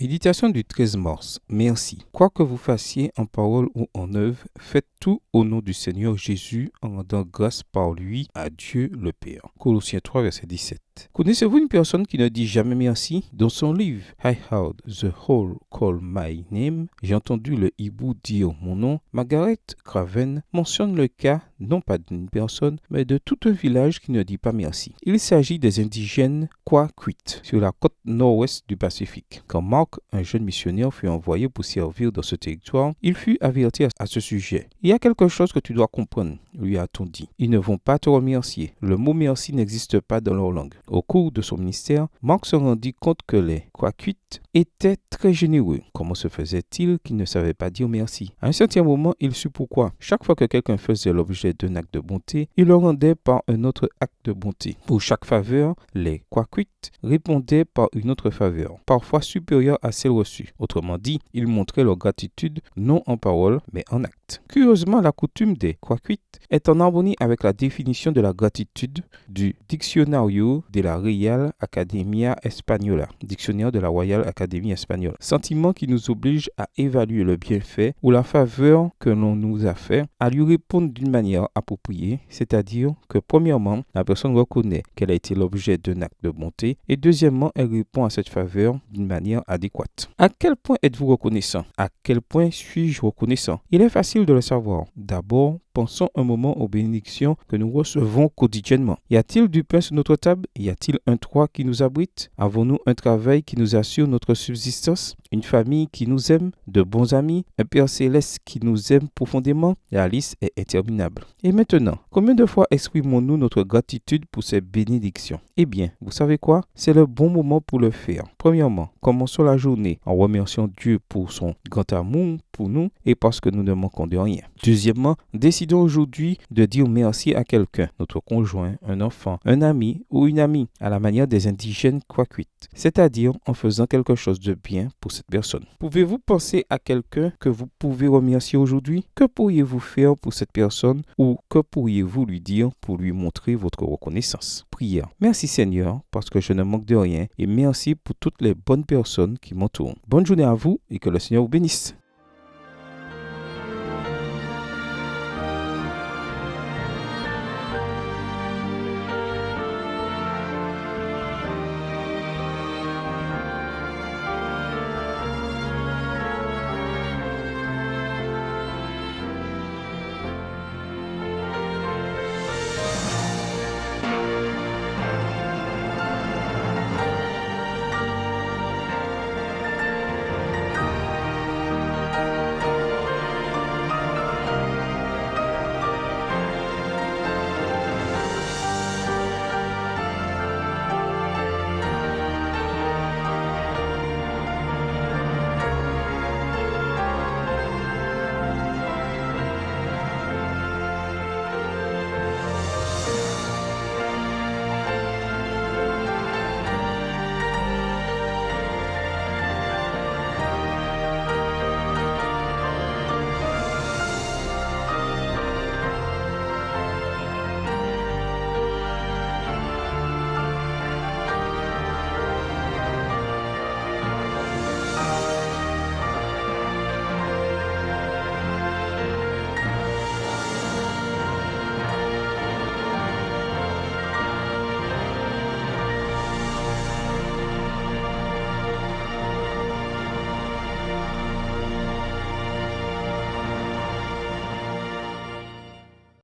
Méditation du 13 mars. Merci. Quoi que vous fassiez en parole ou en œuvre, faites tout au nom du Seigneur Jésus en rendant grâce par lui à Dieu le Père. Colossiens 3, verset 17. Connaissez-vous une personne qui ne dit jamais merci? Dans son livre I Heard the Whole Call My Name, j'ai entendu le hibou dire mon nom, Margaret Craven mentionne le cas non pas d'une personne, mais de tout un village qui ne dit pas merci. Il s'agit des indigènes Kwakwit sur la côte nord-ouest du Pacifique. Quand Mark, un jeune missionnaire, fut envoyé pour servir dans ce territoire, il fut averti à ce sujet. Il y a quelque chose que tu dois comprendre, lui a-t-on dit. Ils ne vont pas te remercier. Le mot merci n'existe pas dans leur langue. Au cours de son ministère, Mark se rendit compte que les Kwakwit étaient très généreux. Comment se faisait-il qu'ils ne savaient pas dire merci? À un certain moment, il sut pourquoi. Chaque fois que quelqu'un faisait l'objet d'un acte de bonté, il le rendait par un autre acte de bonté. Pour chaque faveur, les Kwakwit répondaient par une autre faveur, parfois supérieure à celle reçue. Autrement dit, ils montraient leur gratitude non en parole, mais en acte. Curieusement, la coutume des Kwakwit est en harmonie avec la définition de la gratitude du Diccionario de la Real Academia Española, dictionnaire de la Royal Academy espagnole. Sentiment qui nous oblige à évaluer le bienfait ou la faveur que l'on nous a fait, à lui répondre d'une manière appropriée, c'est-à-dire que premièrement, la personne reconnaît qu'elle a été l'objet d'un acte de bonté et deuxièmement, elle répond à cette faveur d'une manière adéquate. À quel point êtes-vous reconnaissant? À quel point suis-je reconnaissant? Il est facile de le savoir. D'abord, pensons un moment aux bénédictions que nous recevons quotidiennement. Y a-t-il du pain sur notre table? Y a-t-il un toit qui nous abrite? Avons-nous un travail qui nous assure notre subsistance? Une famille qui nous aime? De bons amis? Un Père céleste qui nous aime profondément? La liste est interminable. Et maintenant, combien de fois exprimons-nous notre gratitude pour ces bénédictions? Eh bien, vous savez quoi? C'est le bon moment pour le faire. Premièrement, commençons la journée en remerciant Dieu pour son grand amour pour nous et parce que nous ne manquons de rien. Deuxièmement, décidons aujourd'hui de dire merci à quelqu'un, notre conjoint, un enfant, un ami ou une amie, à la manière des indigènes Kwakwit, c'est-à-dire en faisant quelque chose de bien pour cette personne. Pouvez-vous penser à quelqu'un que vous pouvez remercier aujourd'hui? Que pourriez-vous faire pour cette personne ou que pourriez-vous lui dire pour lui montrer votre reconnaissance? Prière. Merci Seigneur parce que je ne manque de rien et merci pour toutes les bonnes personnes qui m'entourent. Bonne journée à vous et que le Seigneur vous bénisse.